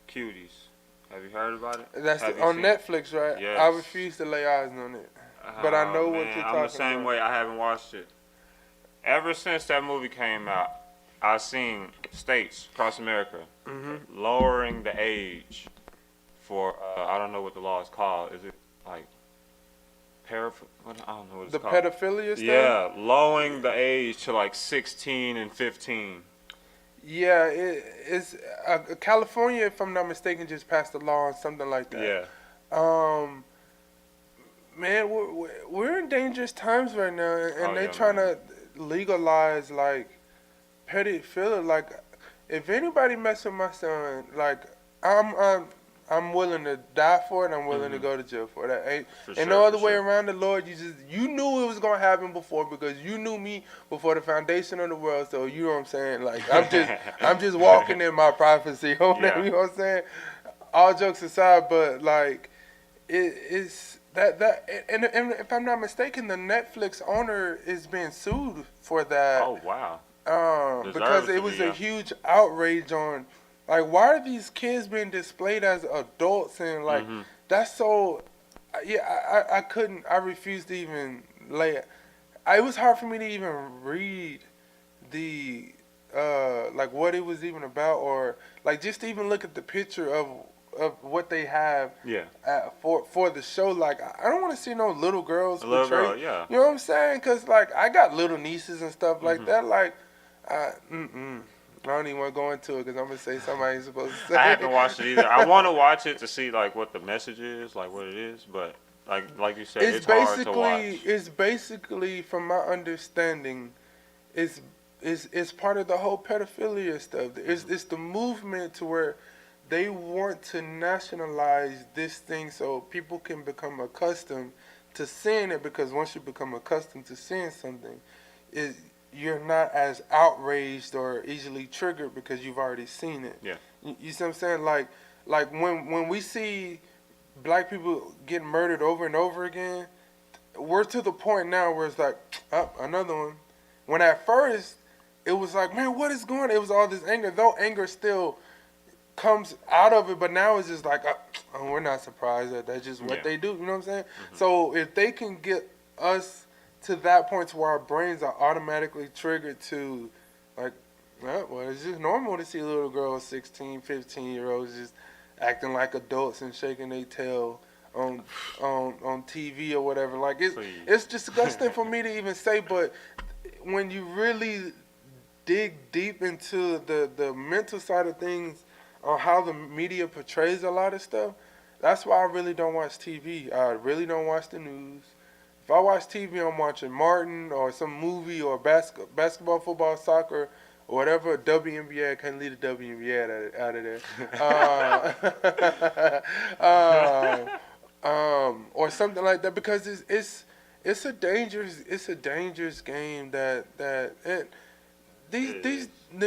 Cuties. Have you heard about it? That's on Netflix, right? Yes. I refuse to lay eyes on it. But I know what you're talking about. I'm the same way. I haven't watched it. Ever since that movie came out, I've seen states across America lowering the age for, I don't know what the law is called. Is it like I don't know what it's called. The pedophilia stuff? Yeah, lowering the age to like 16 and 15. Yeah, it's California, if I'm not mistaken, just passed a law on something like that. Yeah. Man, we're in dangerous times right now, and they trying to legalize like pedophilia. Like, if anybody mess with my son, like I'm willing to die for it. I'm willing to go to jail for it. Ain't no other way around it, Lord. You knew it was gonna happen before because you knew me before the foundation of the world. So you know what I'm saying? Like I'm just walking in my prophecy. You know what I'm saying? All jokes aside, but like it's that and if I'm not mistaken, the Netflix owner is being sued for that. Oh wow. Because it was a huge outrage on. Like, why are these kids being displayed as adults? And, like, that's so... Yeah, I refused to even lay it. It was hard for me to even read the, like, what it was even about. Or, like, just to even look at the picture of what they have for the show. Like, I don't want to see no little girls portrayed. Girl, yeah. You know what I'm saying? Because, like, I got little nieces and stuff like that. Like, I don't even want to go into it because I'm going to say something I ain't supposed to say. I haven't watched it either. I want to watch it to see, like, what the message is, like, what it is. But, like you said, it's hard to watch. It's basically, from my understanding, it's part of the whole pedophilia stuff. It's the movement to where they want to nationalize this thing so people can become accustomed to seeing it, because once you become accustomed to seeing something, you're not as outraged or easily triggered because you've already seen it. Yeah. You see what I'm saying? Like when we see black people getting murdered over and over again, we're to the point now where it's like, oh, another one. When at first it was like, man, what is going on? It was all this anger, though anger still comes out of it, but now it's just like, oh, we're not surprised that that's just what they do. You know what I'm saying? So if they can get us to that point to where our brains are automatically triggered to, like, well, it's just normal to see little girls, 16, 15-year-olds just acting like adults and shaking their tail on TV or whatever. Like, it's disgusting for me to even say, but when you really dig deep into the mental side of things on how the media portrays a lot of stuff, that's why I really don't watch TV. I really don't watch the news. If I watch TV, I'm watching Martin or some movie or basketball, football, soccer, or whatever. WNBA, I can't leave the WNBA out of there. Or something like that, because it's a dangerous game the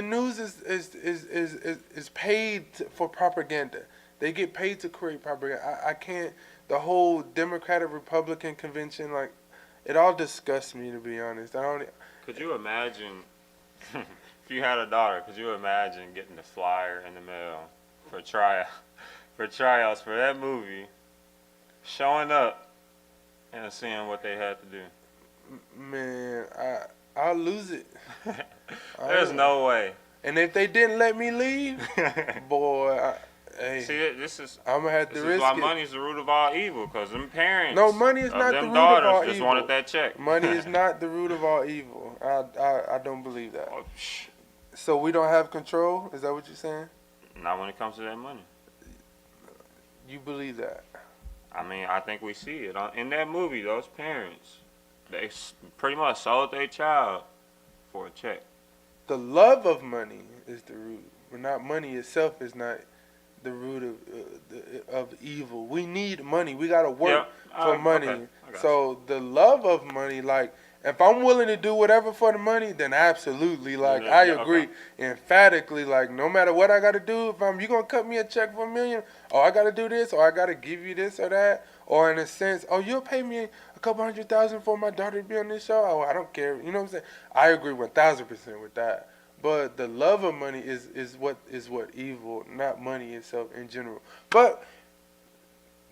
news is paid for propaganda. They get paid to create propaganda. I can't. The whole Democratic Republican convention, like, it all disgusts me, to be honest. Could you imagine, if you had a daughter, could you imagine getting the flyer in the mail for tryouts for that movie, showing up and seeing what they had to do? Man, I'll lose it. There's no way. And if they didn't let me leave, boy, hey, see, this is I'm gonna have to risk it. Why money's the root of all evil, because them parents. No, money is not the root of all evil. Just wanted that check. Money is not the root of all evil. I don't believe that. So we don't have control? Is that what you're saying? Not when it comes to that money. You believe that? I mean, I think we see it in that movie. Those parents, they pretty much sold their child for a check. The love of money is the root, but not money itself is not the root of evil. We need money. We gotta work for money. Okay. So the love of money, like, If I'm willing to do whatever for the money, then absolutely. Like, Yeah, I yeah, agree emphatically. Like, no matter what I got to do, if you going to cut me a check for $1 million, or I got to do this, or I got to give you this or that, or in a sense, oh, you'll pay me a couple $100,000 for my daughter to be on this show. Oh, I don't care. You know what I'm saying? I agree 1,000% with that. But the love of money is what evil, not money itself in general. But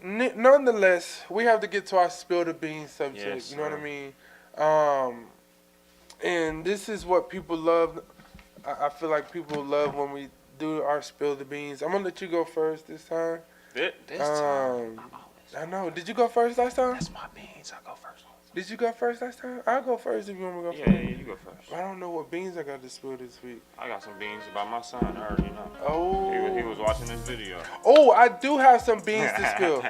nonetheless, we have to get to our spill the beans subject. Yes, you know what sir. I mean? And this is what people love. I feel like people love when we do our spill the beans. I'm gonna let you go first this time. This time, I know. Did you go first last time? that's my beans. I go first. Did you go first last time? I'll go first if you want me to go Yeah, first. yeah, you go first. I don't know what beans I got to spill this week. I got some beans about my son. I already know. Oh. He was watching this video. Oh, I do have some beans to spill.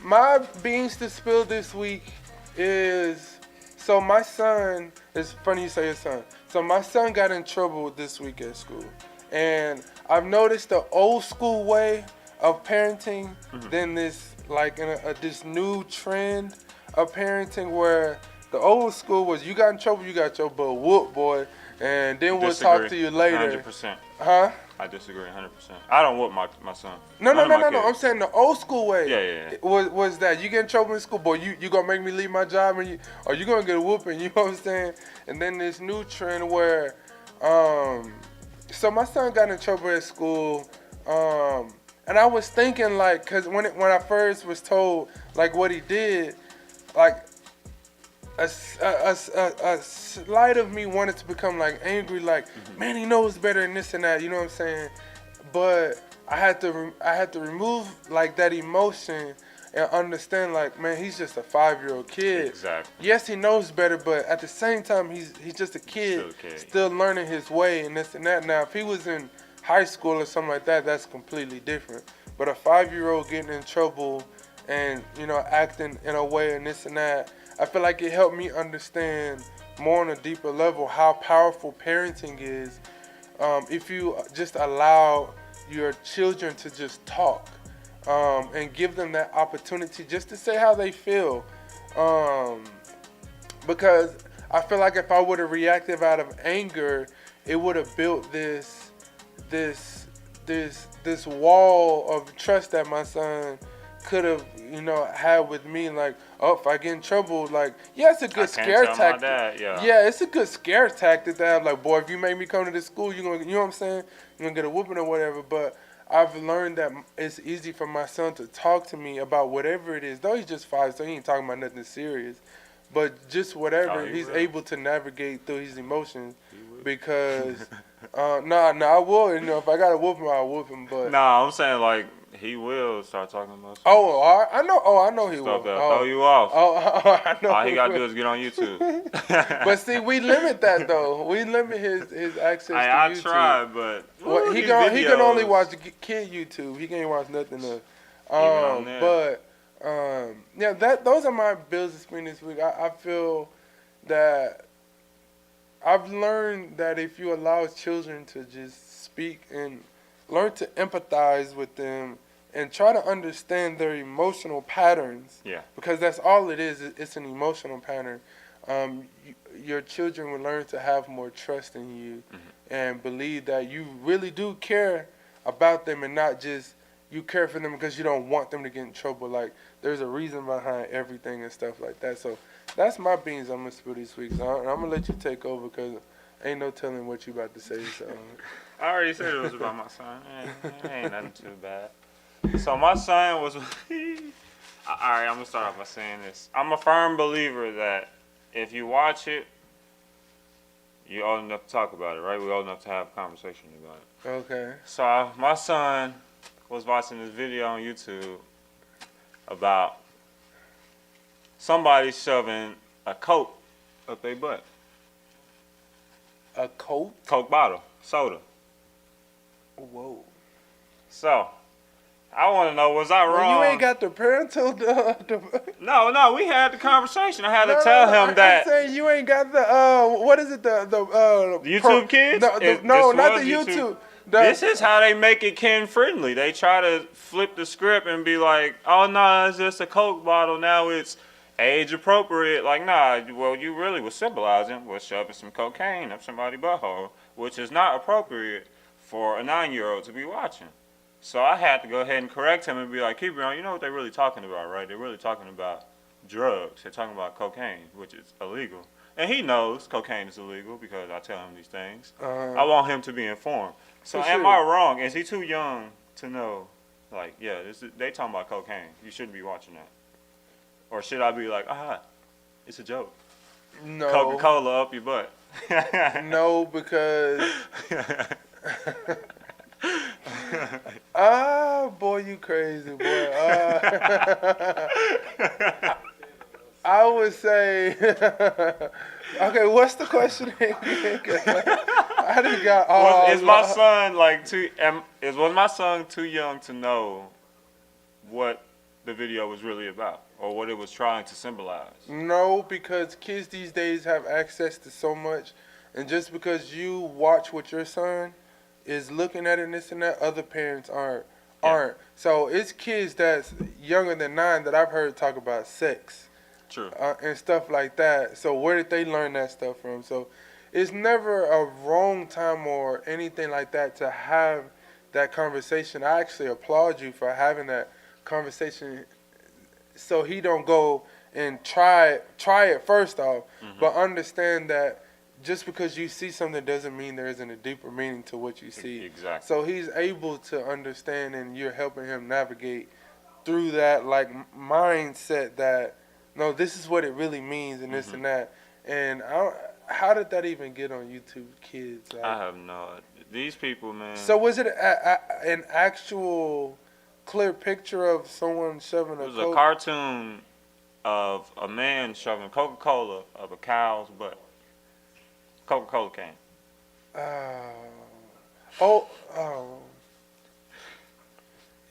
My beans to spill this week is, so my son, it's funny you say your son. So my son got in trouble this week at school. And I've noticed the old school way of parenting, then this, like, this new trend of parenting where the old school was you got in trouble, you got your butt whooped, boy, and then we'll talk to you later. 100%. Huh? I disagree 100%. I don't whoop my son. No. None of my I'm kids. saying the old school way. Yeah. Was that you get in trouble in school, boy, you gonna make me leave my job, or you gonna get a whooping, you know what I'm saying? And then this new trend where, so my son got in trouble at school, and I was thinking, like, cause when I first was told, like, what he did, like, a slight of me wanted to become, like, angry, like, man, he knows better than this and that, you know what I'm saying? But I had to remove, like, that emotion and understand, like, man, he's just a 5-year-old kid. Exactly. Yes, he knows better, but at the same time, he's just a kid, still learning his way and this and that. Now, if he was in high school or something like that, that's completely different. But a 5-year-old getting in trouble and, you know, acting in a way and this and that, I feel like it helped me understand more on a deeper level how powerful parenting is, if you just allow your children to just talk, and give them that opportunity just to say how they feel. Because I feel like if I would have reacted out of anger, it would have built this wall of trust that my son could have, you know, had with me. Like, oh, if I get in trouble, like, yeah, it's a good scare tactic. Yeah, it's a good scare tactic to have. Like, boy, if you make me come to this school, you know what I'm saying? You're gonna get a whooping or whatever. But I've learned that it's easy for my son to talk to me about whatever it is. Though he's just 5, so he ain't talking about nothing serious. But just whatever, he's able to navigate through his emotions. Because, I will. You know, if I gotta whoop him, I'll whoop him. But I'm saying, like, he will start talking about stuff. I know he will. Throw you off. I know. All he gotta do is get on YouTube. But see, we limit that though. We limit his access to I YouTube. try, but He can only watch kid YouTube. He can't watch nothing else. Those are my bills to spend this week. I feel that I've learned that if you allow children to just speak and learn to empathize with them and try to understand their emotional patterns. Yeah. Because that's all it is. It's an emotional pattern. Your children will learn to have more trust in you and believe that you really do care about them and not just you care for them because you don't want them to get in trouble. Like, there's a reason behind everything and stuff like that. So that's my beans I'm going to spill this week. So I'm going to let you take over because ain't no telling what you about to say. So I already said it was about my son. It ain't nothing too bad. So my son was... All right, I'm going to start off by saying this. I'm a firm believer that if you watch it, you're old enough to talk about it, right? We're old enough to have a conversation about it. Okay. So my son was watching this video on YouTube about somebody shoving a Coke up their butt. A Coke? Coke bottle, soda. Whoa. So, I want to know, was I wrong? Well, you ain't got the parental... No, we had the conversation. I had to tell him that... I'm saying you ain't got the, what is it, the YouTube Kids? No, not the YouTube. This is how they make it kid-friendly. They try to flip the script and be like, oh, no, it's just a Coke bottle. Now it's age appropriate. Like, nah, well, you really was symbolizing was shoving some cocaine up somebody's butthole, which is not appropriate for a 9-year-old to be watching. So I had to go ahead and correct him and be like, Keeper, you know what they're really talking about, right? They're really talking about drugs. They're talking about cocaine, which is illegal. And he knows cocaine is illegal because I tell him these things. I want him to be informed. So am I wrong? Is he too young to know, like, yeah, they talking about cocaine. You shouldn't be watching that. Or should I be like, it's a joke. No. Coca-Cola up your butt. No, because... boy, you crazy, boy. I would say... okay, what's the question again? I done got all... Is my son was my son too young to know what the video was really about or what it was trying to symbolize? No, because kids these days have access to so much, and just because you watch what your son is looking at and this and that, other parents aren't. So it's kids that's younger than 9 that I've heard talk about sex. True. And stuff like that. So where did they learn that stuff from? So it's never a wrong time or anything like that to have that conversation. I actually applaud you for having that conversation so he don't go and try it first off, but understand that just because you see something doesn't mean there isn't a deeper meaning to what you see. Exactly. So he's able to understand, and you're helping him navigate through that like mindset that, no, this is what it really means and this and that. And how did that even get on YouTube Kids? Like, I have no idea. These people, man. So was it an actual clear picture of someone shoving a It was a cartoon of a man shoving Coca-Cola up a cow's butt. Coca-Cola can.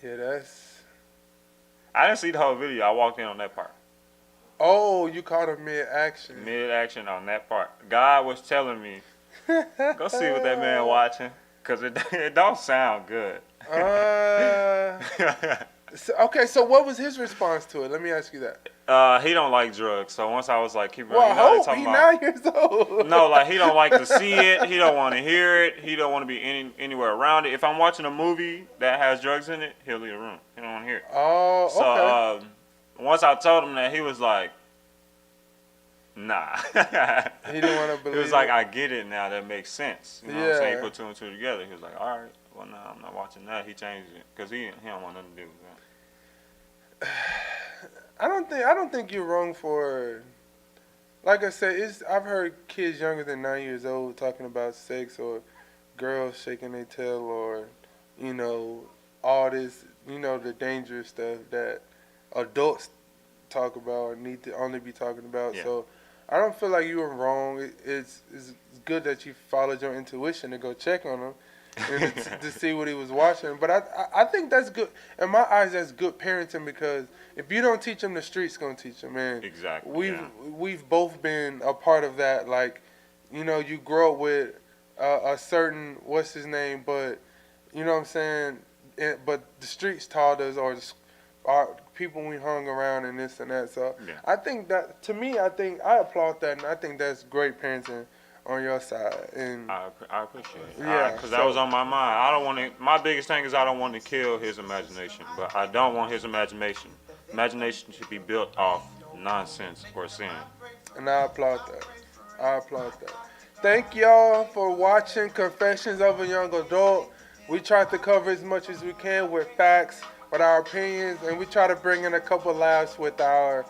Yeah, that's... I didn't see the whole video. I walked in on that part. Oh, you caught him mid-action. Mid-action on that part. God was telling me, go see what that man watching, because it don't sound good. Okay, so what was his response to it? Let me ask you that. He don't like drugs, so once I was like, keep well, running. He's 9 years old. No, like he don't like to see it. He don't want to hear it. He don't want to be anywhere around it. If I'm watching a movie that has drugs in it, he'll leave the room. He don't want to hear it. Oh, okay. So once I told him that, he was like, nah. He didn't want to believe it. He was like, I get it now. That makes sense. You know what I'm saying? He put 2 and 2 together. He was like, all right, well, no, I'm not watching that. He changed it because he don't want nothing to do with that. I don't think you're wrong for, like I said, I've heard kids younger than 9 years old talking about sex or girls shaking their tail or, all this, the dangerous stuff that adults talk about or need to only be talking about. Yeah. So I don't feel like you were wrong. It's good that you followed your intuition to go check on him and to see what he was watching. But I think that's good. In my eyes, that's good parenting because if you don't teach him, the street's going to teach him, man. Exactly. We've both been a part of that. Like, you grow up with a certain, what's his name, but, you know what I'm saying? But the streets taught us, or our people we hung around and this and that. So yeah. I think that, to me, I applaud that, and I think that's great parenting on your side. And I appreciate it. Yeah. Because that was on my mind. My biggest thing is I don't want to kill his imagination, but I don't want his imagination. Imagination should be built off nonsense or sin. And I applaud that. Thank y'all for watching Confessions of a Young Adult. We try to cover as much as we can with facts, with our opinions, and we try to bring in a couple laughs with our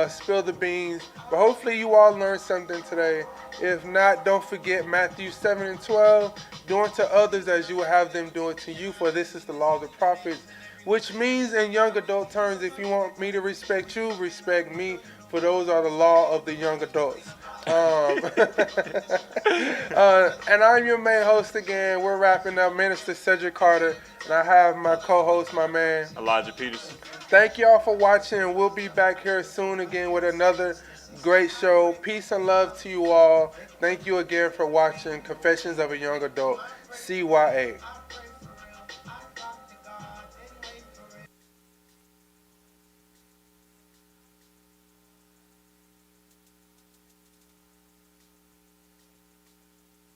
spill the beans. But hopefully you all learned something today. If not, don't forget Matthew 7:12. Do unto others as you will have them do it to you, for this is the law of the prophets. Which means in young adult terms, if you want me to respect you, respect me, for those are the law of the young adults. And I'm your main host again. We're wrapping up, Minister Cedric Carter, and I have my co-host, my man, Elijah Peterson. Thank y'all for watching, and we'll be back here soon again with another great show. Peace and love to you all. Thank you again for watching Confessions of a Young Adult, CYA.